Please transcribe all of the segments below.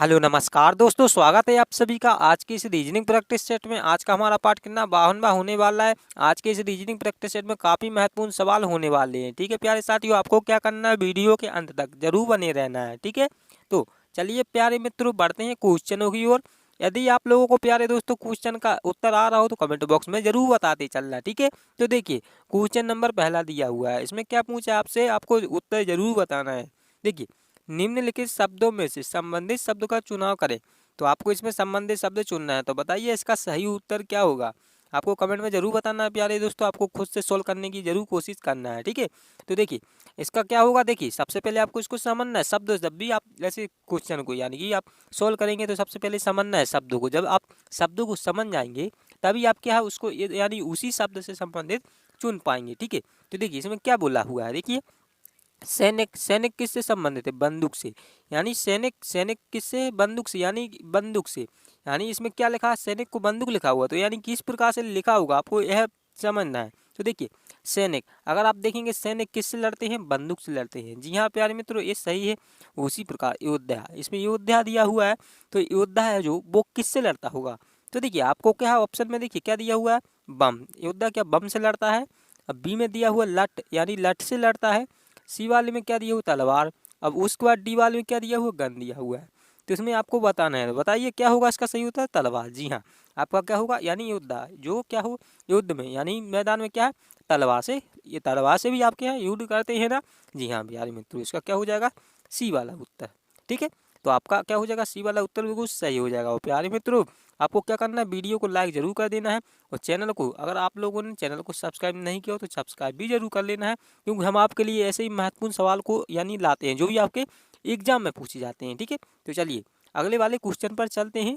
Hello नमस्कार दोस्तों, स्वागत है आप सभी का आज की इस रीजनिंग प्रैक्टिस सेट में। आज का हमारा पाठ कितना 52वां होने वाला है। आज के इस रीजनिंग प्रैक्टिस सेट में काफ़ी महत्वपूर्ण सवाल होने वाले हैं। ठीक है प्यारे साथियों, आपको क्या करना है, वीडियो के अंत तक जरूर बने रहना है। ठीक है, तो चलिए प्यारे मित्रों बढ़ते हैं क्वेश्चनों की ओर। यदि आप लोगों को प्यारे दोस्तों क्वेश्चन का उत्तर आ रहा हो तो कमेंट बॉक्स में जरूर बताते चलना। ठीक है, तो देखिए क्वेश्चन नंबर पहला दिया हुआ है। इसमें क्या पूछा आपसे, आपको उत्तर जरूर बताना है। देखिए, निम्नलिखित शब्दों में से संबंधित शब्द का चुनाव करें। तो आपको इसमें संबंधित शब्द चुनना है। तो बताइए इसका सही उत्तर क्या होगा। आपको कमेंट में जरूर बताना है प्यारे दोस्तों, आपको खुद से सोल्व करने की जरूर कोशिश करना है। ठीक है, तो देखिए इसका क्या होगा। देखिए सबसे पहले आपको इसको समझना है। शब्द जब भी आप ऐसे क्वेश्चन को यानी कि आप सोल्व करेंगे तो सबसे पहले समझना है शब्दों को। जब आप शब्दों को समझ जाएंगे तभी आप क्या है उसको यानी उसी शब्द से संबंधित चुन पाएंगे। ठीक है, तो देखिए इसमें क्या बोला हुआ है। देखिए सैनिक, सैनिक किससे संबंधित है, बंदूक से। यानी सैनिक, सैनिक किससे, बंदूक से, यानी बंदूक से। यानी इसमें क्या लिखा है, सैनिक को बंदूक लिखा हुआ, तो यानी किस प्रकार से लिखा होगा आपको यह समझना है। तो देखिए सैनिक, अगर आप देखेंगे सैनिक किससे लड़ते हैं, बंदूक से लड़ते हैं। जी हाँ प्यारे मित्रों, ये सही है। उसी प्रकार योद्धा, इसमें योद्धा दिया हुआ है, तो योद्धा है जो वो किससे लड़ता होगा। तो देखिए आपको क्या ऑप्शन में देखिए क्या दिया हुआ है, बम। योद्धा क्या बम से लड़ता है। अब बी में दिया हुआ लठ, यानी लठ से लड़ता है। सी वाले में क्या दिया हुआ, तलवार। अब उसके बाद डी वाले में क्या दिया हुआ, गन दिया हुआ है। तो इसमें आपको बताना है, बताइए क्या होगा इसका सही उत्तर, तलवार। जी हाँ, आपका क्या होगा, यानी योद्धा जो क्या हो युद्ध में यानी मैदान में क्या है, तलवार से। ये तलवार से भी आपके यहाँ युद्ध करते हैं ना। जी हाँ प्यारे मित्रों, इसका क्या हो जाएगा, सी वाला उत्तर। ठीक है, तो आपका क्या हो जाएगा, सी वाला उत्तर बिल्कुल सही हो जाएगा। और प्यारे मित्रों आपको क्या करना है, वीडियो को लाइक जरूर कर देना है। और चैनल को, अगर आप लोगों ने चैनल को सब्सक्राइब नहीं किया हो तो सब्सक्राइब भी जरूर कर लेना है, क्योंकि हम आपके लिए ऐसे ही महत्वपूर्ण सवाल को यानी लाते हैं जो भी आपके एग्जाम में पूछे जाते हैं। ठीक है, तो चलिए अगले वाले क्वेश्चन पर चलते हैं।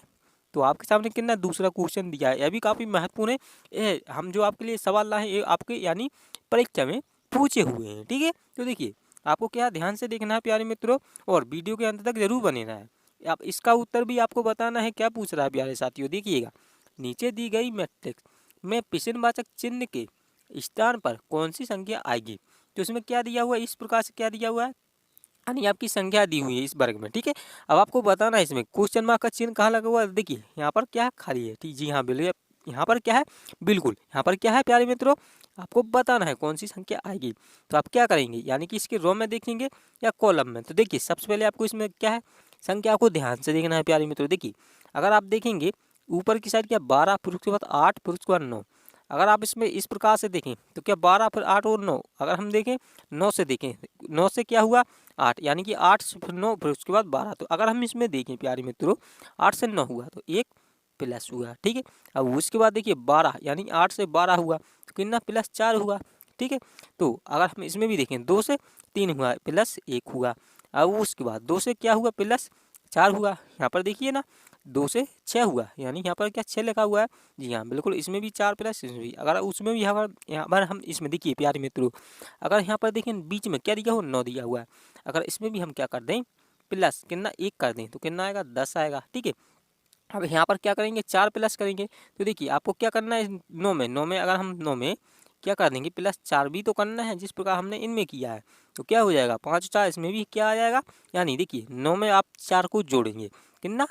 तो आपके सामने कितना दूसरा क्वेश्चन दिया है, यह भी काफ़ी महत्वपूर्ण है। ये हम जो आपके लिए सवाल लाए हैं ये आपके यानी परीक्षा में पूछे हुए हैं। ठीक है, तो देखिए आपको क्या ध्यान से देखना है प्यारे मित्रों, और वीडियो के अंत तक जरूर बनेना है। आप इसका उत्तर भी आपको बताना है। क्या पूछ रहा है प्यारे साथियों, देखिएगा, नीचे दी गई मैट्रिक्स में प्रश्नवाचक चिन्ह के स्थान पर कौन सी संख्या आएगी। तो इसमें क्या दिया हुआ है, इस प्रकार से क्या दिया हुआ है, यानी आपकी संख्या दी हुई है इस वर्ग में। ठीक है, अब आपको बताना है इसमें क्वेश्चन मार्क का चिन्ह कहाँ लगा हुआ है। देखिए यहाँ पर क्या है, खाली है। ठीक, जी हाँ बिल्कुल, यहाँ पर क्या है, बिल्कुल यहाँ पर क्या है प्यारे मित्रों, आपको बताना है कौन सी संख्या आएगी। तो आप क्या करेंगे, यानी कि इसके रो में देखेंगे या कॉलम में। तो देखिए सबसे पहले आपको इसमें क्या है, संख्या को ध्यान से देखना है प्यारे मित्रों। देखिए अगर आप देखेंगे ऊपर की साइड क्या 12, फिर उसके बाद 8, फिर उसके बाद 9। अगर आप इसमें इस प्रकार से देखें तो क्या 12 फिर 8 और 9। अगर हम देखें 9 से देखें, 9 से क्या हुआ 8, यानी कि 8 से फिर 9 फिर उसके बाद 12। तो अगर हम इसमें देखें प्यारे मित्रों 8 से 9 हुआ तो 1 प्लस हुआ। ठीक है, अब उसके बाद देखिए 12, यानी 8 से 12 हुआ तो कितना प्लस 4 हुआ। ठीक है, तो अगर हम इसमें भी देखें 2 से 3 हुआ प्लस 1 हुआ। अब उसके बाद 2 से क्या हुआ, प्लस 4 हुआ। यहाँ पर देखिए ना 2 से 6 हुआ, यानी यहाँ पर क्या 6 लिखा हुआ है। जी हाँ बिल्कुल, इसमें भी 4 प्लस इसमें भी। अगर उसमें भी यहाँ पर हम इसमें देखिए प्यारे मित्रों, अगर यहाँ पर देखें बीच में क्या दिया हुआ, 9 दिया हुआ है। अगर इसमें भी हम क्या कर दें, प्लस कितना 1 कर दें तो कितना आएगा, 10 आएगा। ठीक है, अब यहाँ पर क्या करेंगे, 4 प्लस करेंगे। तो देखिए आपको क्या करना है, 9 में अगर हम 9 में क्या कर देंगे, प्लस 4 भी तो करना है जिस प्रकार हमने इनमें किया है। तो क्या हो जाएगा, 5 4, इसमें भी क्या आ जाएगा, यानी देखिए 9 में आप 4 को जोड़ेंगे कितना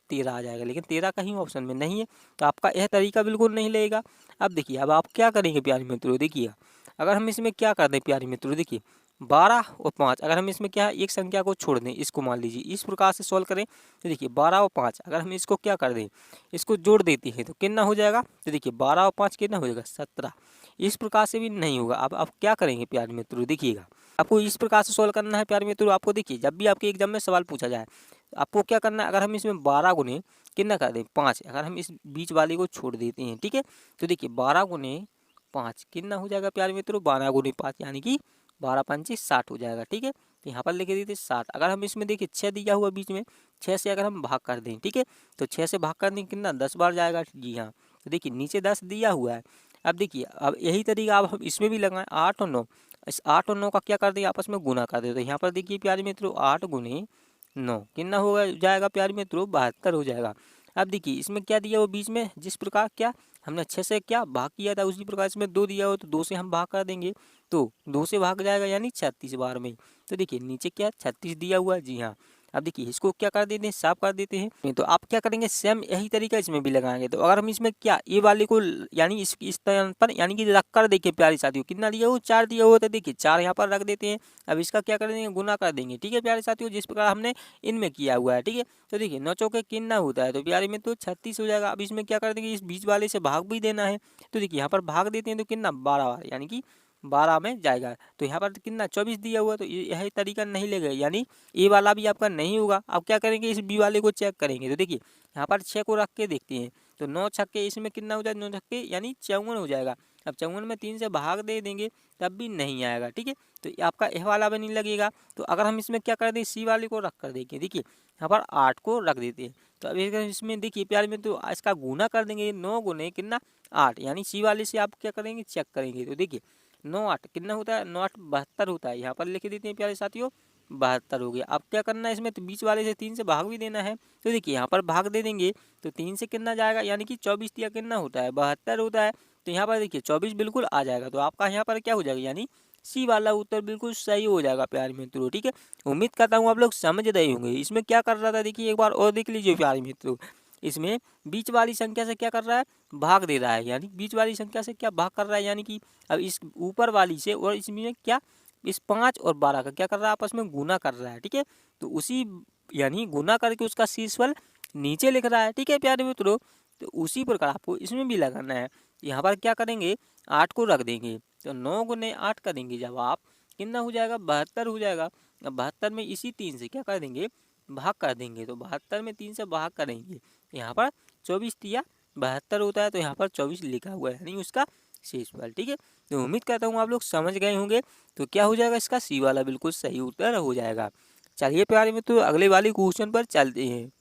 13 आ जाएगा। लेकिन 13 कहीं ऑप्शन में नहीं है, तो आपका यह तरीका बिल्कुल नहीं लगेगा। अब देखिए अब आप क्या करेंगे प्यारे मित्रों, देखिएगा अगर हम इसमें क्या कर दें प्यारे मित्रों, देखिए 12 और 5, अगर हम इसमें क्या है एक संख्या को छोड़ दें, इसको मान लीजिए इस प्रकार से सॉल्व करें। तो देखिए 12 और 5 अगर हम इसको क्या कर दें, इसको जोड़ देते हैं तो कितना हो जाएगा। तो देखिए 12 और 5 कितना हो जाएगा, 17। इस प्रकार से भी नहीं होगा। अब आप क्या करेंगे प्यारे मित्रों, देखिएगा आपको इस प्रकार से सॉल्व करना है प्यारे मित्रों। आपको देखिए जब भी आपके एग्जाम में सवाल पूछा जाए आपको क्या करना है, अगर हम इसमें 12 गुने कितना कर दें 5, अगर हम इस बीच वाले को छोड़ देते हैं। ठीक है, तो देखिए 12 गुने 5 कितना हो जाएगा प्यारे मित्रों, 12 गुने 5 यानी कि 12 पंचे 60 हो जाएगा। ठीक है, तो यहाँ पर लिख देते 60। अगर हम इसमें देखिए 6 दिया हुआ बीच में, 6 से अगर हम भाग कर दें, ठीक है, तो 6 से भाग कर दें कितना 10 बार जाएगा। जी हाँ, तो देखिए नीचे 10 दिया हुआ है। अब देखिए अब यही तरीका अब हम इसमें भी लगाएं, 8 और 9। इस 8 और 9 का क्या कर दें, आपस में गुना कर दें। तो यहाँ पर देखिए प्यारे मित्रों 8 गुने 9 कितना होगा जाएगा प्यारे मित्रों, 72 हो जाएगा। अब देखिए इसमें क्या दिया हो बीच में, जिस प्रकार क्या हमने 6 से क्या भाग किया था उसी प्रकार इसमें 2 दिया हो तो 2 से हम भाग कर देंगे। तो 2 से भाग जाएगा यानी 36 बार में। तो देखिए नीचे क्या 36 दिया हुआ है। जी हाँ, अब देखिए इसको क्या कर देते हैं, साफ कर देते हैं। तो आप क्या करेंगे, सेम यही तरीका इसमें भी लगाएंगे। तो अगर हम इसमें क्या ए वाले को यानी इस स्थान पर यानी कि रख कर देखिए प्यारे साथियों, कितना दिया हो, 4 दिया हो, तो देखिए 4 यहाँ पर रख देते हैं। अब इसका क्या कर देंगे, गुना कर देंगे। ठीक है प्यारे साथियों, जिस प्रकार हमने इनमें किया हुआ है। ठीक है, तो देखिए 9 चौके कितना होता है, तो प्यारे में तो 36 हो जाएगा। अब इसमें क्या कर देंगे, इस बीच वाले से भाग भी देना है। तो देखिए यहाँ पर भाग देते हैं तो कितना 12 बार यानी कि 12 में जाएगा। तो यहाँ पर कितना 24 दिया हुआ, तो यही तरीका नहीं लेगा, यानी ए वाला भी आपका नहीं होगा। अब क्या करेंगे, इस बी वाले को चेक करेंगे। तो देखिए यहाँ पर 6 को रख के देखते हैं, तो 9 छक्के इसमें कितना हो जाए, 9 छक्के यानी 54 हो जाएगा। अब 54 में 3 से भाग दे देंगे तब भी नहीं आएगा। ठीक है, तो आपका ए वाला भी नहीं लगेगा। तो अगर हम इसमें क्या कर दें, सी वाले को रख कर देखिए, देखिए यहाँ पर 8 को रख देते हैं। तो अब इसमें देखिए प्यारे में तो इसका गुना कर देंगे, 9 गुने कितना 8, यानी सी वाले से आप क्या करेंगे, चेक करेंगे। तो देखिए 9 8 कितना होता है, 9 8 72 होता है। यहाँ पर लिख देते हैं प्यारे साथियों, 72 हो गया। अब क्या करना है इसमें, तो बीच वाले से 3 से भाग भी देना है। तो देखिए यहाँ पर भाग दे देंगे तो 3 से कितना जाएगा, यानी कि 24 दिया कितना होता है, 72 होता है। तो यहाँ पर देखिए 24 बिल्कुल आ जाएगा। तो आपका यहाँ पर क्या हो जाएगा, यानी सी वाला उत्तर बिल्कुल सही हो जाएगा प्यारे मित्रों। ठीक है, उम्मीद करता हूँ आप लोग समझ रहे होंगे। इसमें क्या कर रहा था, देखिए एक बार और देख लीजिए प्यारे मित्रों। इसमें बीच वाली संख्या से क्या कर रहा है, भाग दे रहा है, यानी बीच वाली संख्या से क्या भाग कर रहा है, यानी कि अब इस ऊपर वाली से और इसमें क्या, इस 5 और 12 का क्या कर रहा है, आपस में गुना कर रहा है। ठीक है, तो उसी यानी गुना करके उसका शीर्षफल नीचे लिख रहा है। ठीक है प्यारे मित्रों, तो उसी प्रकार आपको इसमें भी लगाना है। यहाँ पर क्या करेंगे, 8 को रख देंगे, तो 9 गुने 8 करेंगे जब आप, कितना हो जाएगा, 72 हो जाएगा। अब 72 में इसी 3 से क्या कर देंगे, भाग कर देंगे। तो 72 में 3 से भाग करेंगे, यहाँ पर 24 दिया 72 होता है, तो यहाँ पर 24 लिखा हुआ है, यानी उसका शेषफल। ठीक है, तो उम्मीद करता हूँ आप लोग समझ गए होंगे। तो क्या हो जाएगा, इसका सी वाला बिल्कुल सही उत्तर हो जाएगा। चलिए प्यारे मित्रों, अगले वाले क्वेश्चन पर चलते हैं।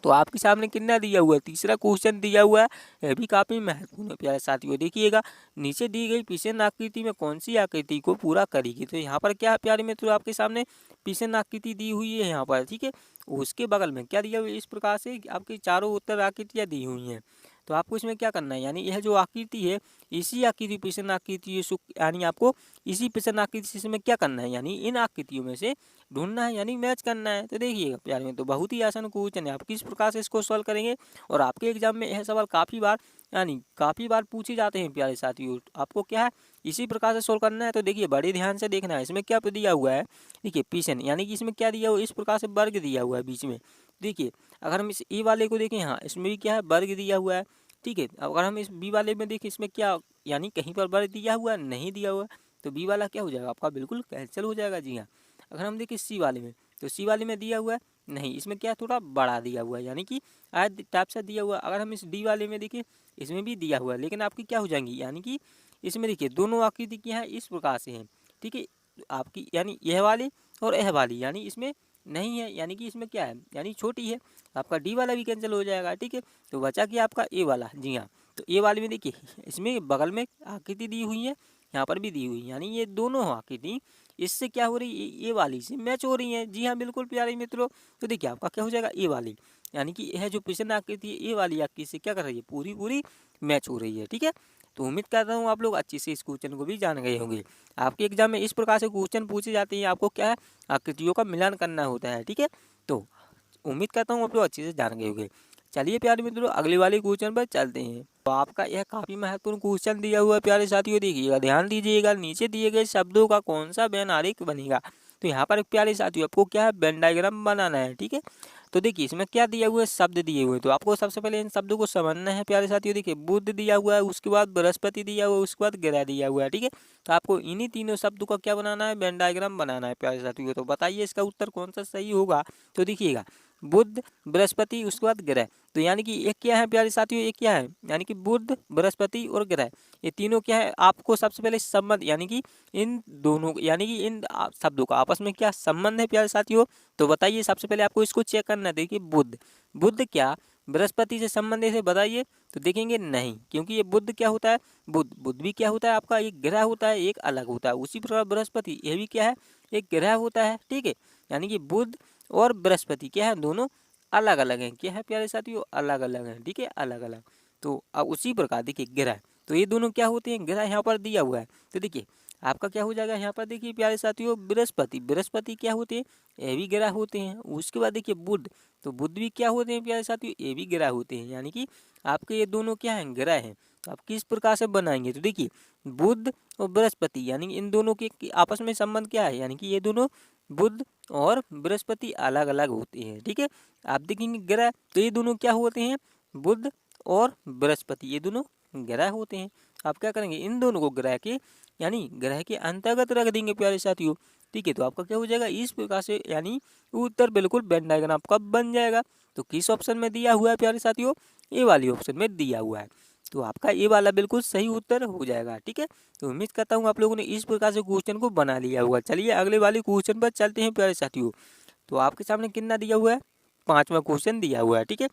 तो आपके सामने कितना दिया हुआ है, तीसरा क्वेश्चन दिया हुआ है। यह भी काफी महत्वपूर्ण है प्यारे साथियों। देखिएगा, नीचे दी गई पिशन आकृति में कौन सी आकृति को पूरा करेगी। तो यहाँ पर क्या है प्यारे मित्रों, आपके सामने पिशन आकृति दी हुई है यहाँ पर। ठीक है, उसके बगल में क्या दिया हुआ है, इस प्रकार से आपकी चारों उत्तर आकृतियाँ दी हुई हैं। तो आपको इसमें क्या करना है, यानी यह जो आकृति है, इसी आकृति पिशन आकृति यानी आपको इसी पिशन आकृति से इसमें क्या करना है, यानी इन आकृतियों में से ढूंढना है, यानी मैच करना है। तो देखिएगा प्यारे में, तो बहुत ही आसान क्वेश्चन है। आप किस प्रकार से इसको सॉल्व करेंगे, और आपके एग्जाम में यह सवाल काफ़ी बार पूछे जाते हैं प्यारे साथियों। आपको क्या है, इसी प्रकार से सॉल्व करना है। तो देखिए बड़े ध्यान से देखना है, इसमें क्या दिया हुआ है, देखिए पिशन, यानी कि इसमें क्या दिया हुआ है, इस प्रकार से वर्ग दिया हुआ है बीच में। देखिए अगर हम इस ए वाले को देखें, हाँ इसमें भी क्या है, वर्ग दिया हुआ है। ठीक है, अगर हम इस बी वाले में देखें, इसमें क्या, यानी कहीं पर वर्ग दिया हुआ है, नहीं दिया हुआ, तो बी वाला क्या हो जाएगा, आपका बिल्कुल कैंसिल हो जाएगा। जी हाँ, अगर हम देखें सी वाले में, तो सी वाले में दिया हुआ है नहीं, इसमें क्या थोड़ा बड़ा दिया हुआ है, यानी कि आयत टाइप से दिया हुआ है। अगर हम इस डी वाले में देखिए, इसमें भी दिया हुआ है, लेकिन आपकी क्या हो जाएंगी, यानी कि इसमें देखिए दोनों आकृति क्या है, इस प्रकार से हैं। ठीक है, आपकी यानी यह वाली और यह वाली, यानी इसमें नहीं है, यानी कि इसमें क्या है, यानी छोटी है, आपका डी वाला भी कैंसिल हो जाएगा। ठीक है, तो बचा कि आपका ए वाला। जी हाँ, तो ए वाले में देखिए, इसमें बगल में आकृति दी हुई है, यहाँ पर भी दी हुई है, यानी ये दोनों आकृति इससे क्या हो रही है, ये वाली से मैच हो रही है। जी हाँ बिल्कुल प्यारे मित्रों, तो देखिए आपका क्या हो जाएगा, ए वाली, यानी कि यह जो प्रश्न आकृति है, ए वाली आकृति से क्या कर रही है, पूरी मैच हो रही है। ठीक है, तो उम्मीद करता हूँ आप लोग अच्छे से इस क्वेश्चन को भी जान गए होंगे। आपके एग्जाम में इस प्रकार से क्वेश्चन पूछे जाते हैं, आपको क्या है, आकृतियों का मिलान करना होता है। ठीक है, तो उम्मीद करता हूँ आप लोग अच्छे से जान गए होंगे। चलिए प्यारे मित्रों, अगले वाले क्वेश्चन पर चलते हैं। तो आपका यह काफी महत्वपूर्ण क्वेश्चन दिया हुआ है प्यारे साथियों। देखिएगा, ध्यान दीजिएगा, नीचे दिए गए शब्दों का कौन सा वेन आरेख बनेगा। तो यहाँ पर प्यारे साथियों आपको क्या है, वेन डायग्राम बनाना है। ठीक है, तो देखिए इसमें क्या दिया हुआ है, शब्द दिए हुए हैं। तो आपको सबसे पहले इन शब्दों को समझना है प्यारे साथियों। देखिए बुध दिया हुआ है, उसके बाद बृहस्पति दिया हुआ है, उसके बाद ग्रह दिया हुआ है। ठीक है, तो आपको इन्हीं तीनों शब्दों का क्या बनाना है, वेन डायग्राम बनाना है प्यारे साथियों। तो बताइए इसका उत्तर कौन सा सही होगा। तो देखिएगा, बुध बृहस्पति उसके बाद ग्रह, तो यानी कि एक क्या है प्यारे साथियों, एक क्या है, यानी कि बुध बृहस्पति और ग्रह, ये तीनों क्या है, आपको सबसे पहले संबंध, यानी कि इन दोनों, यानी कि इन शब्दों का आपस में क्या संबंध है प्यारे साथियों। तो बताइए, सबसे पहले आपको इसको चेक करना है। देखिए बुध क्या बृहस्पति से संबंधित है, बताइए। तो देखेंगे नहीं, क्योंकि ये बुध क्या होता है, बुध भी क्या होता है, आपका एक ग्रह होता है, एक अलग होता है। उसी प्रकार बृहस्पति ये भी क्या है, एक ग्रह होता है। ठीक है, यानी कि बुध और बृहस्पति क्या है, दोनों अलग अलग हैं। क्या है प्यारे साथियों, अलग अलग हैं। ठीक है, अलग अलग। तो अब उसी प्रकार देखिए ग्रह, तो ये दोनों क्या होते हैं, ग्रह यहाँ पर दिया हुआ है। तो देखिए आपका क्या हो जाएगा यहाँ पर देखिए प्यारे साथियों बृहस्पति। बृहस्पति क्या होते हैं, ये भी ग्रह होते हैं। उसके बाद देखिए बुध, तो बुध भी क्या होते हैं प्यारे साथियों, ये भी ग्रह होते हैं। यानी कि आपके ये दोनों क्या हैं, ग्रह हैं। तो आप किस प्रकार से बनाएंगे, तो देखिए बुध और बृहस्पति यानी इन दोनों के आपस में संबंध क्या है, यानी कि ये दोनों बुध और बृहस्पति अलग अलग होते हैं। ठीक है, आप देखेंगे ग्रह, तो ये दोनों क्या होते हैं, बुध और बृहस्पति, ये दोनों ग्रह होते हैं। आप क्या करेंगे, इन दोनों को ग्रह के यानी ग्रह के अंतर्गत रख देंगे प्यारे साथियों। ठीक है, तो आपका क्या हो जाएगा इस प्रकार से, यानी उत्तर बिल्कुल वेन डायग्राम आपका बन जाएगा। तो किस ऑप्शन में दिया हुआ है प्यारे साथियों, ए वाली ऑप्शन में दिया हुआ है। तो आपका ए वाला बिल्कुल सही उत्तर हो जाएगा। ठीक है, तो उम्मीद करता हूँ आप लोगों ने इस प्रकार से क्वेश्चन को बना लिया होगा। चलिए अगले वाले क्वेश्चन पर चलते हैं प्यारे साथियों। तो आपके सामने कितना दिया हुआ है, 5वां क्वेश्चन दिया हुआ है। ठीक है,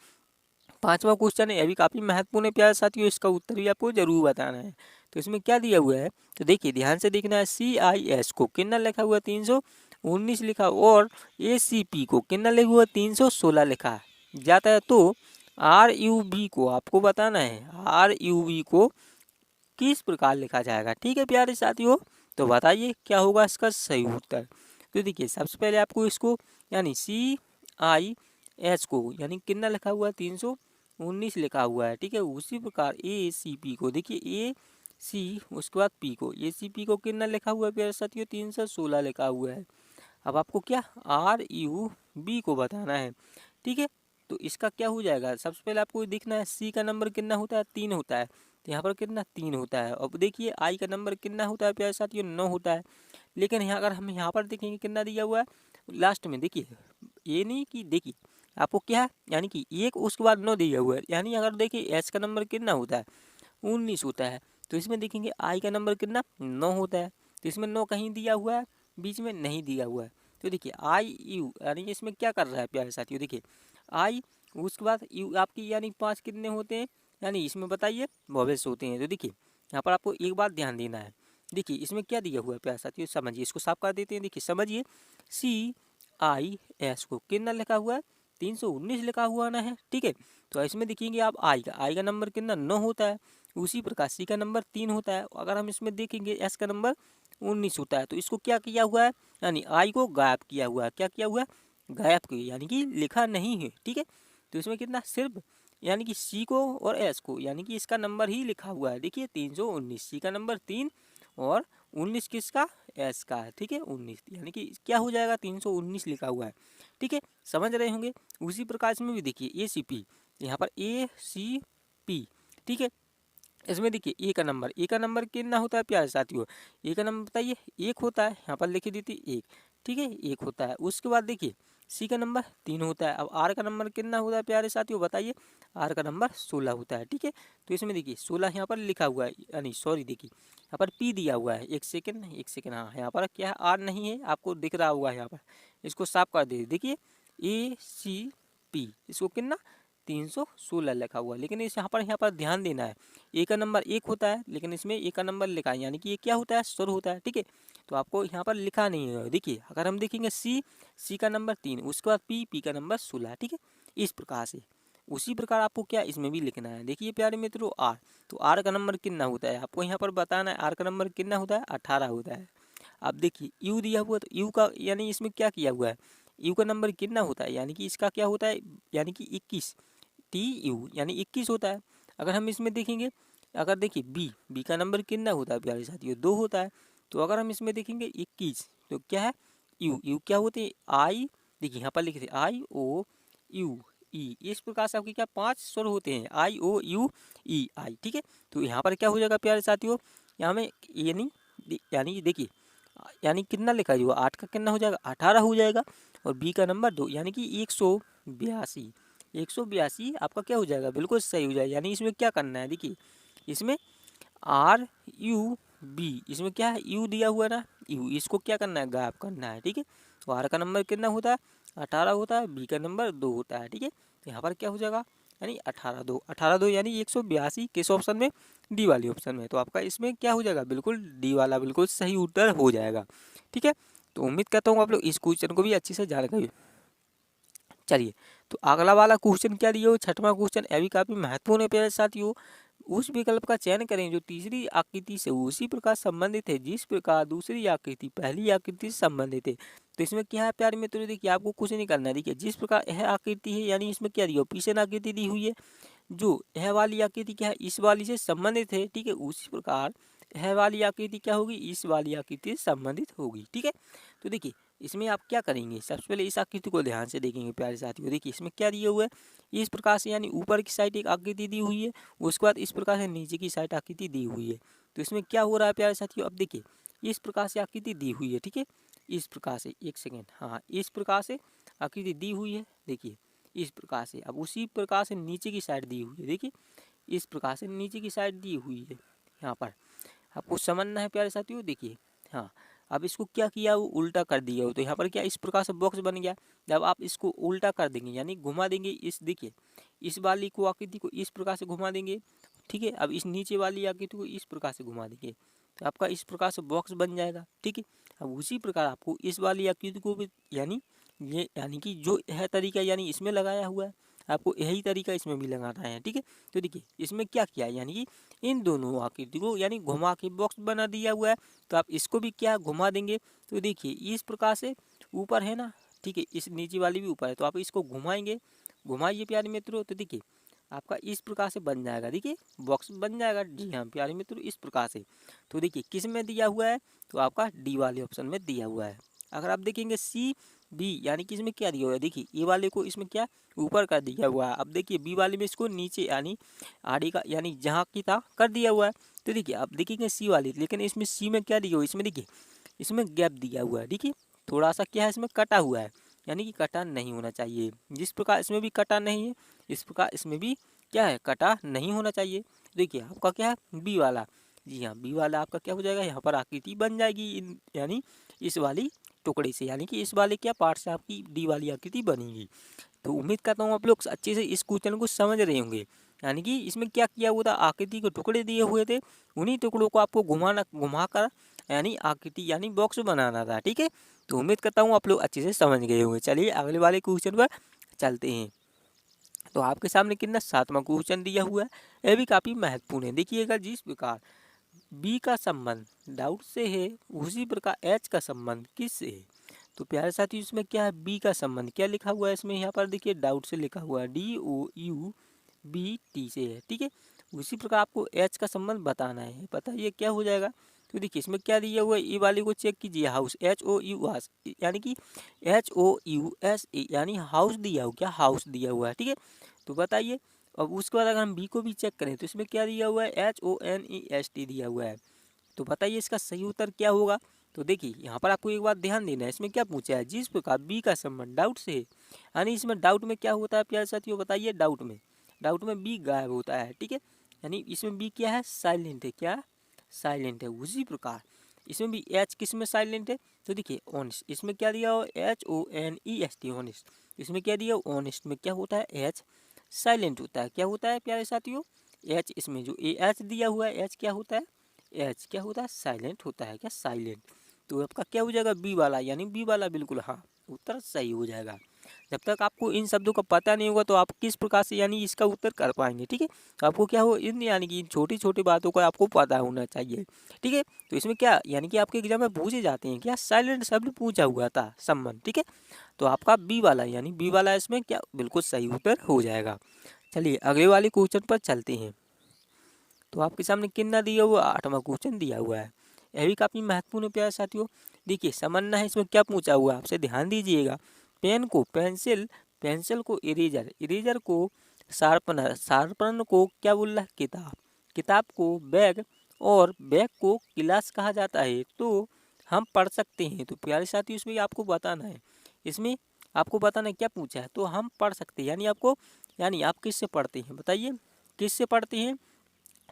5वां क्वेश्चन है, अभी काफ़ी महत्वपूर्ण है प्यारे साथियों, इसका उत्तर भी आपको जरूर बताना है। तो इसमें क्या दिया हुआ है, तो देखिए ध्यान से देखना है। CIS को कितना लिखा हुआ है, 319 लिखा, और ACP को कितना लिखा हुआ है, 316 लिखा जाता है। तो RUB को आपको बताना है, RUB को किस प्रकार लिखा जाएगा। ठीक है प्यारे साथियों, तो बताइए क्या होगा इसका सही उत्तर। तो देखिए सबसे पहले आपको इसको यानी CIS को यानी कितना लिखा हुआ है, 319 लिखा हुआ है। ठीक है, उसी प्रकार ACP को देखिए AC उसके बाद P को, ACP को कितना लिखा हुआ है प्यारे साथियों, 316 लिखा हुआ है। अब आपको क्या RUB को बताना है। ठीक है, तो इसका क्या हो जाएगा, सबसे पहले आपको देखना है C का नंबर कितना होता है, 3 होता है। तो यहाँ पर कितना 3 होता है। अब देखिए I का नंबर कितना होता है प्यारे साथियों, 9 होता है। लेकिन यहाँ अगर हम यहाँ पर देखेंगे कितना दिया हुआ है लास्ट में, देखिए ये नहीं कि देखिए आपको क्या है, यानी कि एक उसके बाद 9 दिया हुआ है। यानी अगर देखिए S का नंबर कितना होता है, 19 होता है। तो इसमें देखेंगे I का नंबर कितना 9 होता है। तो इसमें 9 कहीं दिया हुआ है, बीच में नहीं दिया हुआ है। तो देखिए IU यानी इसमें क्या कर रहा है प्यारे साथियों, देखिए I उसके बाद U आपकी यानी 5 कितने होते हैं, यानी इसमें बताइए भविष्य होते हैं। तो देखिए यहाँ पर आपको एक बात ध्यान देना है। देखिए इसमें क्या दिया हुआ है प्यारे साथियों, समझिए, इसको साफ कर देते हैं। देखिए समझिए, CIS को कितना लिखा हुआ है, 319 लिखा हुआ ना है। ठीक है, तो इसमें देखेंगे आप आई का नंबर कितना 9 होता है। उसी प्रकार C का नंबर 3 होता है। अगर हम इसमें देखेंगे S का नंबर 19 होता है। तो इसको क्या किया हुआ है, यानी I को गायब किया हुआ है। क्या किया हुआ है, गायब किया, यानी कि लिखा नहीं है। ठीक है, तो इसमें कितना सिर्फ यानी कि C को और S को, यानी कि इसका नंबर ही लिखा हुआ है। देखिए 319, C का नंबर 3 और 19 किसका, S का है। ठीक है 19, यानी कि क्या हो जाएगा, 319 लिखा हुआ है। ठीक है, समझ रहे होंगे। उसी प्रकार इसमें भी देखिए ACP, यहाँ पर ACP। ठीक है, इसमें देखिए ए का नंबर कितना होता है प्यारे साथियों, ए का नंबर बताइए, 1 होता है। यहाँ पर लिखी दी थी 1। ठीक है, 1 होता है। उसके बाद देखिए C का नंबर 3 होता है। अब R का नंबर कितना होता है प्यारे साथियों, बताइए। R का नंबर 16 होता है। ठीक है, तो इसमें देखिए 16 यहाँ पर लिखा हुआ है, यानी सॉरी देखिए यहाँ पर P दिया हुआ है। एक सेकेंड हाँ, यहाँ पर क्या है, R नहीं है, आपको दिख रहा हुआ है यहाँ पर। इसको साफ कर दीजिए। देखिए ACP, इसको कितना 316 लिखा हुआ है। लेकिन इस यहाँ पर ध्यान देना है, ए का नंबर 1 होता है, लेकिन इसमें ए का नंबर लिखा है, यानी कि ये क्या होता है, स्वर होता है। ठीक है, तो आपको यहाँ पर लिखा नहीं है। देखिए अगर हम देखेंगे C का नंबर 3, उसके बाद P का नंबर 16। ठीक है, इस प्रकार से उसी प्रकार आपको क्या इसमें भी लिखना है। देखिए प्यारे मित्रों R, तो R का नंबर कितना होता है आपको यहाँ पर बताना है। R का नंबर कितना होता है, 18 होता है। अब देखिए U दिया हुआ, तो U का यानी इसमें क्या किया हुआ है, U का नंबर कितना होता है, यानी कि इसका क्या होता है, यानी कि 21, TU यानी 21 होता है। अगर हम इसमें देखेंगे, अगर देखिए बी का नंबर कितना होता है प्यारे साथियों, 2 होता है। तो अगर हम इसमें देखेंगे 21, तो क्या है, यू क्या होते हैं, आई, देखिए यहाँ पर लिखे थे IOU, इस प्रकार से आपके क्या 5 स्वर होते हैं, IOUEI। ठीक है, तो यहाँ पर क्या हो जाएगा प्यारे साथियों, यहाँ में यानी देखिए यानी कितना लिखा हुआ, 8 का कितना हो जाएगा, 18 हो जाएगा। और बी का नंबर 2, यानी कि 182 आपका क्या हो जाएगा, बिल्कुल सही हो जाएगा। यानी इसमें क्या करना है, देखिए इसमें RUB, इसमें क्या है, U दिया हुआ है ना, U, इसको क्या करना है, गायब करना है। ठीक है, तो R का नंबर कितना होता है, 18 होता है। B का नंबर 2 होता है। ठीक है, तो यहाँ पर क्या हो जाएगा, यानी 18 2 यानी 182 किस ऑप्शन में, डी वाली ऑप्शन में। तो आपका इसमें क्या हो जाएगा, बिल्कुल डी वाला बिल्कुल सही उत्तर हो जाएगा। ठीक है, तो उम्मीद करता हूँ आप लोग इस क्वेश्चन को भी अच्छे से जान गए। चलिए, तो अगला वाला क्वेश्चन क्या दिया हो, 6वां क्वेश्चन, अभी काफ़ी महत्वपूर्ण है प्यारे साथियों। उस विकल्प का चयन करें जो तीसरी आकृति से उसी प्रकार संबंधित है जिस प्रकार दूसरी आकृति पहली आकृति से संबंधित है। तो इसमें क्या है प्यारे मित्रों, देखिए आपको कुछ नहीं करना है। देखिए जिस प्रकार यह आकृति है यानी इसमें क्या दिया, पीछे आकृति दी हुई है, जो यह वाली आकृति क्या है, इस वाली से संबंधित है, ठीक है। उसी प्रकार यह वाली आकृति क्या होगी, इस वाली आकृति से संबंधित होगी, ठीक है। तो देखिए इसमें आप क्या करेंगे, सबसे पहले इस आकृति को ध्यान से देखेंगे प्यारे साथियों। देखिए इसमें क्या दिया हुआ है, इस प्रकार से यानी ऊपर की साइड एक आकृति दी हुई है, उसके बाद इस प्रकार से नीचे की साइड आकृति दी हुई है। तो इसमें क्या हो रहा है प्यारे साथियों, अब देखिए इस प्रकार से आकृति दी हुई है, ठीक है। इस प्रकार से, एक सेकेंड, हाँ इस प्रकार से आकृति दी हुई है, देखिए इस प्रकार से। अब उसी प्रकार से नीचे की साइड दी हुई है, देखिए इस प्रकार से नीचे की साइड दी हुई है। यहाँ पर आपको समझना है प्यारे साथियों। देखिए हाँ, अब इसको क्या किया, वो उल्टा कर दिया हो, तो यहाँ पर क्या इस प्रकार से बॉक्स बन गया। जब आप इसको उल्टा कर देंगे यानी घुमा देंगे, इस देखिए इस वाली को आकृति को इस प्रकार से घुमा देंगे, ठीक है। अब इस नीचे वाली आकृति को इस प्रकार से घुमा देंगे तो आपका इस प्रकार से बॉक्स बन जाएगा, ठीक है। अब उसी प्रकार आपको इस वाली आकृति को भी यानी ये यानी कि जो यह तरीका यानी इसमें लगाया हुआ है, आपको यही तरीका इसमें भी लगाना है, ठीक है। तो देखिए इसमें क्या किया यानी कि इन दोनों आकृति को यानी घुमा के बॉक्स बना दिया हुआ है। तो आप इसको भी क्या घुमा देंगे, तो देखिए इस प्रकार से ऊपर है ना, ठीक है, इस नीचे वाली भी ऊपर है, तो आप इसको घुमाएंगे, घुमाइए प्यारे मित्रों। तो देखिए आपका इस प्रकार से बन जाएगा, देखिए बॉक्स बन जाएगा। जी हाँ प्यारे मित्रों, इस प्रकार से। तो देखिए किस में दिया हुआ है, तो आपका डी वाले ऑप्शन में दिया हुआ है। अगर आप देखेंगे सी बी यानी कि इसमें क्या दिया हुआ है, देखिए ए वाले को इसमें क्या ऊपर कर दिया हुआ है। अब देखिए बी वाले में इसको नीचे यानी आड़ी का यानी जहाँ की था कर दिया हुआ है। तो देखिए आप देखेंगे सी वाली, लेकिन इसमें सी में क्या दिया हुआ है, इसमें देखिए इसमें गैप दिया हुआ है, देखिए थोड़ा सा क्या है इसमें कटा हुआ है, यानी कि कटा नहीं होना चाहिए। जिस प्रकार इसमें भी कटा नहीं है, इस प्रकार इसमें भी क्या है, कटा नहीं होना चाहिए। देखिए आपका क्या है बी वाला, जी हाँ बी वाला आपका क्या हो जाएगा, यहाँ पर आकृति बन जाएगी यानी इस वाली टुकड़े से, यानी कि इस वाले क्या पार्ट से आपकी डी वाली आकृति बनेगी। तो उम्मीद करता हूँ आप लोग अच्छे से इस क्वेश्चन को समझ रहे होंगे। यानी कि इसमें क्या किया हुआ था, आकृति के टुकड़े दिए हुए थे, उन्हीं टुकड़ों को आपको घुमा कर यानी आकृति यानी बॉक्स बनाना था, ठीक है। तो उम्मीद करता हूँ आप लोग अच्छे से समझ गए होंगे। चलिए अगले वाले क्वेश्चन पर चलते हैं। तो आपके सामने कितना 7वां क्वेश्चन दिया हुआ है, यह भी काफ़ी महत्वपूर्ण है। देखिएगा, जिस प्रकार बी का संबंध डाउट से है उसी प्रकार एच का संबंध किससे है। तो प्यारे साथियों इसमें क्या है, बी का संबंध क्या लिखा हुआ है, इसमें यहाँ पर देखिए डाउट से लिखा हुआ है DOUBT से है, ठीक है। उसी प्रकार आपको एच का संबंध बताना है, बताइए क्या हो जाएगा। तो देखिए इसमें क्या दिया हुआ है, ई वाले को चेक कीजिए, हाउस HOUS यानी कि HOUSE यानी हाउस दिया हुआ, क्या हाउस दिया हुआ है, ठीक है। तो बताइए। अब उसके बाद अगर हम बी को भी चेक करें तो इसमें क्या दिया हुआ है, HONEST दिया हुआ है। तो बताइए इसका सही उत्तर क्या होगा। तो देखिए यहाँ पर आपको एक बात ध्यान देना है, इसमें क्या पूछा है, जिस प्रकार बी का संबंध डाउट से है, यानी इसमें डाउट में क्या होता है प्यारे साथियों, बताइए। डाउट में बी गायब होता है, ठीक है। यानी इसमें बी क्या है, साइलेंट है, क्या साइलेंट है। उसी प्रकार इसमें भी एच किस में साइलेंट है, तो देखिए ऑनेस्ट, इसमें क्या दिया हो HONEST ऑनेस्ट, इसमें क्या दिया ऑनेस्ट में क्या होता है, एच साइलेंट होता है, क्या होता है प्यारे साथियों, एच। इसमें जो एच दिया हुआ है एच क्या होता है, एच क्या होता है, साइलेंट होता है, क्या साइलेंट। तो आपका क्या हो जाएगा बी वाला, यानी बी वाला बिल्कुल हाँ उत्तर सही हो जाएगा। जब तक आपको इन शब्दों का पता नहीं होगा तो आप किस प्रकार से यानी इसका उत्तर कर पाएंगे, ठीक है। तो आपको क्या हो इन यानी कि इन छोटी छोटी बातों का आपको पता होना चाहिए, ठीक है। तो इसमें क्या यानी कि आपके एग्जाम में पूछे जाते हैं, क्या साइलेंट शब्द पूछा हुआ था संबंध, ठीक है। तो आपका बी वाला यानी बी वाला इसमें क्या बिल्कुल सही उत्तर हो जाएगा। चलिए अगले वाले क्वेश्चन पर चलते हैं। तो आपके सामने कितना दिया हुआ, 8वां क्वेश्चन दिया हुआ है, यह भी काफ़ी महत्वपूर्ण है प्यारे साथियों। देखिए समझना है इसमें क्या पूछा हुआ है, आपसे ध्यान दीजिएगा। पेन को पेंसिल, पेंसिल को इरेजर, इरेजर को शार्पनर, शार्पनर को क्या बोल रहा है, किताब, किताब को बैग और बैग को क्लास कहा जाता है, तो हम पढ़ सकते हैं। तो प्यारे साथियों इसमें आपको बताना है, इसमें आपको बताना है क्या पूछा है, तो हम पढ़ सकते हैं यानी आपको यानी आप किससे पढ़ते हैं, बताइए किससे पढ़ते हैं।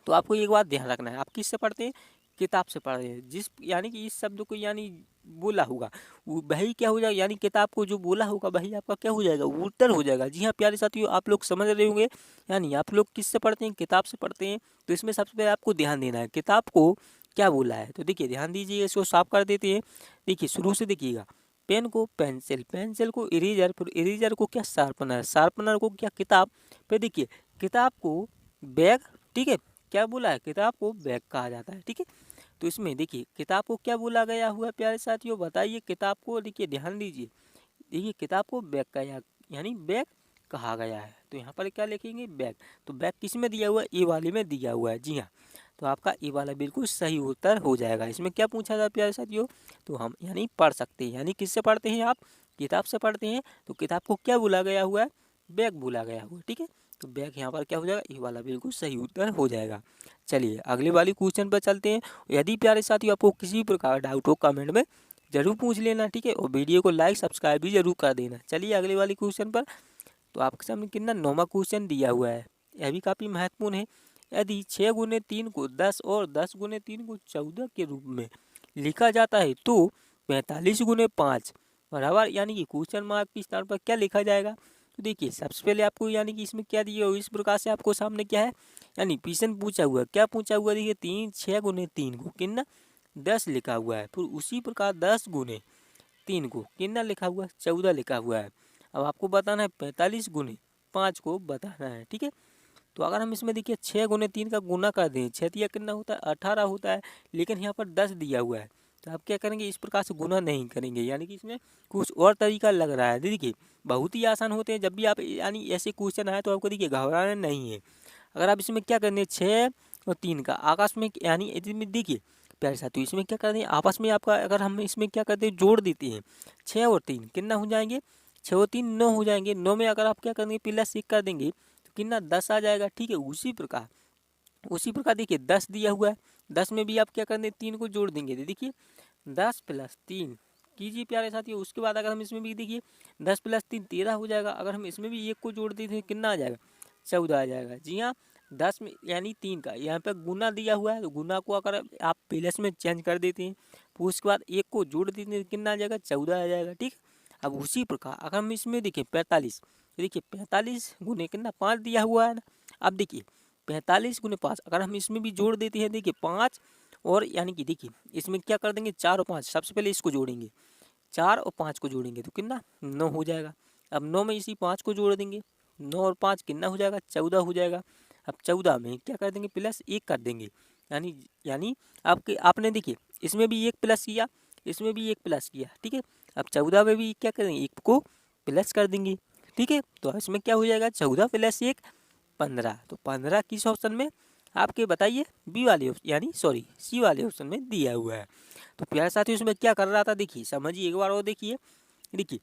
तो आपको एक बात ध्यान रखना है, आप किससे पढ़ते हैं, किताब से पढ़ रहे हैं। जिस यानी कि इस शब्द को यानी बोला होगा वही क्या हो जाएगा, यानी किताब को जो बोला होगा वही आपका क्या हो जाएगा, उत्तर हो जाएगा। जी हाँ प्यारे साथियों आप लोग समझ रहे होंगे, यानी आप लोग किससे पढ़ते हैं, किताब से पढ़ते हैं। तो इसमें सबसे पहले आपको ध्यान देना है किताब को क्या बोला है। तो देखिए ध्यान दीजिए, इसको साफ कर देते हैं। देखिए शुरू से देखिएगा, पेन को पेंसिल, पेंसिल को इरेजर, फिर इरेजर को क्या शार्पनर, शार्पनर को क्या किताब, फिर देखिए किताब को बैग, ठीक है, क्या बोला है, किताब को बैग कहा जाता है। ठीक है, तो इसमें देखिए किताब को क्या बोला गया हुआ है प्यारे साथियों, बताइए किताब को, देखिए ध्यान दीजिए, देखिए किताब को बैग का यानी बैग कहा गया है। तो यहाँ पर क्या लिखेंगे, बैग। तो बैग किस में दिया हुआ है, ए वाले में दिया हुआ है। जी हाँ, तो आपका ए वाला बिल्कुल सही उत्तर हो जाएगा। इसमें क्या पूछा था प्यारे साथियों, तो हम यानी पढ़ सकते हैं, यानी किससे पढ़ते हैं आप, किताब से पढ़ते हैं। तो किताब को क्या बोला गया हुआ है, बैग बोला गया हुआ है। ठीक है, तो बैग यहाँ पर क्या हो जाएगा, ए वाला बिल्कुल सही उत्तर हो जाएगा। चलिए अगले वाली क्वेश्चन पर चलते हैं। यदि प्यारे साथियों आपको किसी भी प्रकार डाउट हो कमेंट में जरूर पूछ लेना। ठीक है, और वीडियो को लाइक सब्सक्राइब भी जरूर कर देना। चलिए अगले वाली क्वेश्चन पर। तो आपके सामने कितना 9वां क्वेश्चन दिया हुआ है, यह भी काफ़ी महत्वपूर्ण है। यदि 6 गुने 3 को 10 और 10 गुने 3 को 14 के रूप में लिखा जाता है तो 45 गुने 5 बराबर, यानी कि क्वेश्चन मार्क के स्थान पर क्या लिखा जाएगा। तो देखिए सबसे पहले आपको यानी कि इसमें क्या दिया हो, इस प्रकार से आपको सामने क्या है, यानी क्वेश्चन पूछा हुआ, क्या पूछा हुआ, देखिए 6 गुने 3 को कितना 10 लिखा हुआ है, फिर उसी प्रकार 10 गुने 3 को कितना लिखा हुआ है, 14 लिखा हुआ है। अब आपको बताना है 45 गुने 5 को बताना है। ठीक है, तो अगर हम इसमें देखिए 6 गुने 3 का गुना कर दें, 6 तिया कितना होता है 18 होता है, लेकिन यहाँ पर 10 दिया हुआ है। तो आप क्या करेंगे, इस प्रकार से गुना नहीं करेंगे, यानी कि इसमें कुछ और तरीका लग रहा है। देखिए बहुत ही आसान होते हैं, जब भी आप यानी ऐसे क्वेश्चन आए तो आपको देखिए घबराना नहीं है। अगर आप इसमें क्या करने 6 और 3 का आपस में यानी इसमें देखिए प्यारे साथियों, इसमें क्या करते हैं आपस में आपका, अगर हम इसमें क्या करते हैं जोड़ देते हैं, 6 और 3 कितना हो जाएंगे, 6 और 3 9 हो जाएंगे। 9 में अगर आप क्या करेंगे प्लस 1 कर देंगे तो कितना 10 आ जाएगा। ठीक है, उसी प्रकार देखिए 10 दिया हुआ है, 10 में भी आप क्या करेंगे 3 को जोड़ देंगे। देखिए 10 प्लस 3 कीजिए प्यारे साथियों। उसके बाद अगर हम इसमें भी देखिए 10 प्लस 3 13 हो जाएगा। अगर हम इसमें भी 1 को जोड़ देते हैं कितना आ जाएगा, 14 आ जाएगा। जी हाँ, 10 में यानी 3 का यहाँ पे गुना दिया हुआ है, तो गुना को अगर आप प्लस में चेंज कर देते हैं तो उसके बाद 1 को जोड़ देते हैं कितना आ जाएगा, 14 आ जाएगा। ठीक, अब उसी प्रकार अगर हम इसमें देखिए 45, देखिए 45 गुने कितना 5 दिया हुआ है ना। अब देखिए 45 गुने 5 अगर हम इसमें भी जोड़ देते हैं, देखिए 5 और यानी कि देखिए इसमें क्या कर देंगे 4 और 5, सबसे पहले इसको जोड़ेंगे, 4 और 5 को जोड़ेंगे तो कितना 9 हो जाएगा। अब 9 में इसी 5 को जोड़ देंगे, 9 और 5 कितना हो जाएगा, 14 हो जाएगा। अब 14 में क्या कर देंगे प्लस 1 कर देंगे, यानी आपने देखिए इसमें भी 1 प्लस किया, इसमें भी 1 प्लस किया। ठीक है, अब 14 में भी क्या करेंगे 1 को प्लस कर देंगे। ठीक है, तो इसमें क्या हो जाएगा 14 प्लस 1 15। तो 15 किस ऑप्शन में आपके बताइए, बी वाले यानी सॉरी सी वाले ऑप्शन में दिया हुआ है। तो प्यारे साथियों इसमें क्या कर रहा था, देखिए समझिए एक बार और देखिए। देखिए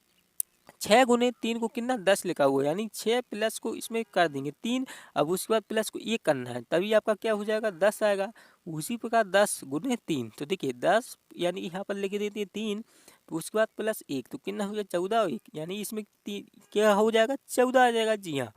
6 गुने 3 को कितना 10 लिखा हुआ है, यानी 6 प्लस को इसमें कर देंगे 3, अब उसके बाद प्लस को 1 करना है, तभी आपका क्या हो जाएगा 10 आएगा। उसी प्रकार 10 गुने 3, तो देखिए 10 यानी यहाँ पर लिख देते हैं 3, तो उसके बाद प्लस 1 तो कितना हो जाएगा 14 और 1, यानी इसमें क्या हो जाएगा 14 आ जाएगा। जी हाँ,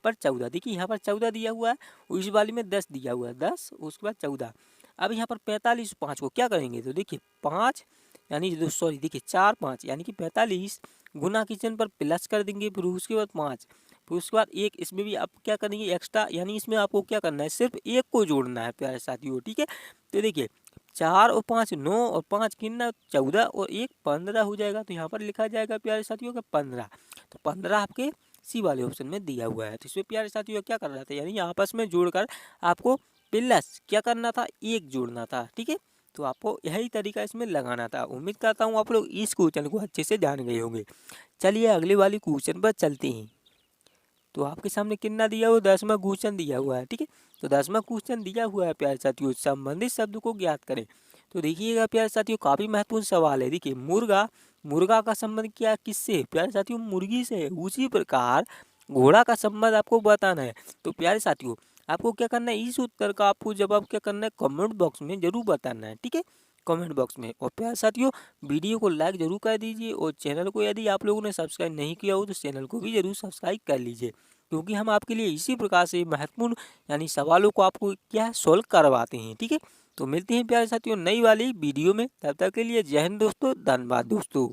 पर 14 देखिए यहाँ पर 14 दिया हुआ है, उस वाली में 10 दिया हुआ है, 10 उसके बाद 14। अब यहाँ पर 45 5 को क्या करेंगे, तो देखिए 5 यानी सॉरी देखिए 4 5 यानी कि 45 गुना के चिन्ह पर प्लस कर देंगे, फिर उसके बाद 5, फिर उसके बाद 1, इसमें भी आप क्या करेंगे एक्स्ट्रा, यानी इसमें आपको क्या करना है सिर्फ 1 को जोड़ना है प्यारे साथियों। ठीक है, तो देखिए 4 और 5 9 और 5 कितना 14 और 1 15 हो जाएगा। तो यहाँ पर लिखा जाएगा प्यारे साथियों का 15। तो 15 आपके सी वाले ऑप्शन में दिया हुआ है। तो इसमें प्यारे साथियों क्या कर रहा था, यानी आपस में जोड़कर आपको प्लस क्या करना था 1 जोड़ना था। ठीक है, तो आपको यही तरीका इसमें लगाना था। उम्मीद करता हूँ आप लोग इस क्वेश्चन को अच्छे से जान गए होंगे। चलिए अगले वाली क्वेश्चन पर चलते हैं। तो आपके सामने कितना दिया हुआ 10वां क्वेश्चन दिया हुआ है। ठीक है, तो 10वां क्वेश्चन दिया हुआ है प्यारे साथियों, संबंधित शब्द को ज्ञात करें। तो देखिएगा प्यारे साथियों काफ़ी महत्वपूर्ण सवाल है। देखिए मुर्गा का संबंध क्या किससे, प्यारे साथियों मुर्गी से। उसी प्रकार घोड़ा का संबंध आपको बताना है। तो प्यारे साथियों आपको क्या करना है, इस उत्तर का आपको जवाब क्या करना है कमेंट बॉक्स में जरूर बताना है। ठीक है, कमेंट बॉक्स में। और प्यारे साथियों वीडियो को लाइक जरूर कर दीजिए, और चैनल को यदि आप लोगों ने सब्सक्राइब नहीं किया हो तो चैनल को भी जरूर सब्सक्राइब कर लीजिए, क्योंकि हम आपके लिए इसी प्रकार से महत्वपूर्ण यानी सवालों को आपको क्या है सॉल्व करवाते हैं। ठीक है, तो मिलते हैं प्यारे साथियों नई वाली वीडियो में, तब तक के लिए जय हिंद दोस्तों, धन्यवाद दोस्तों।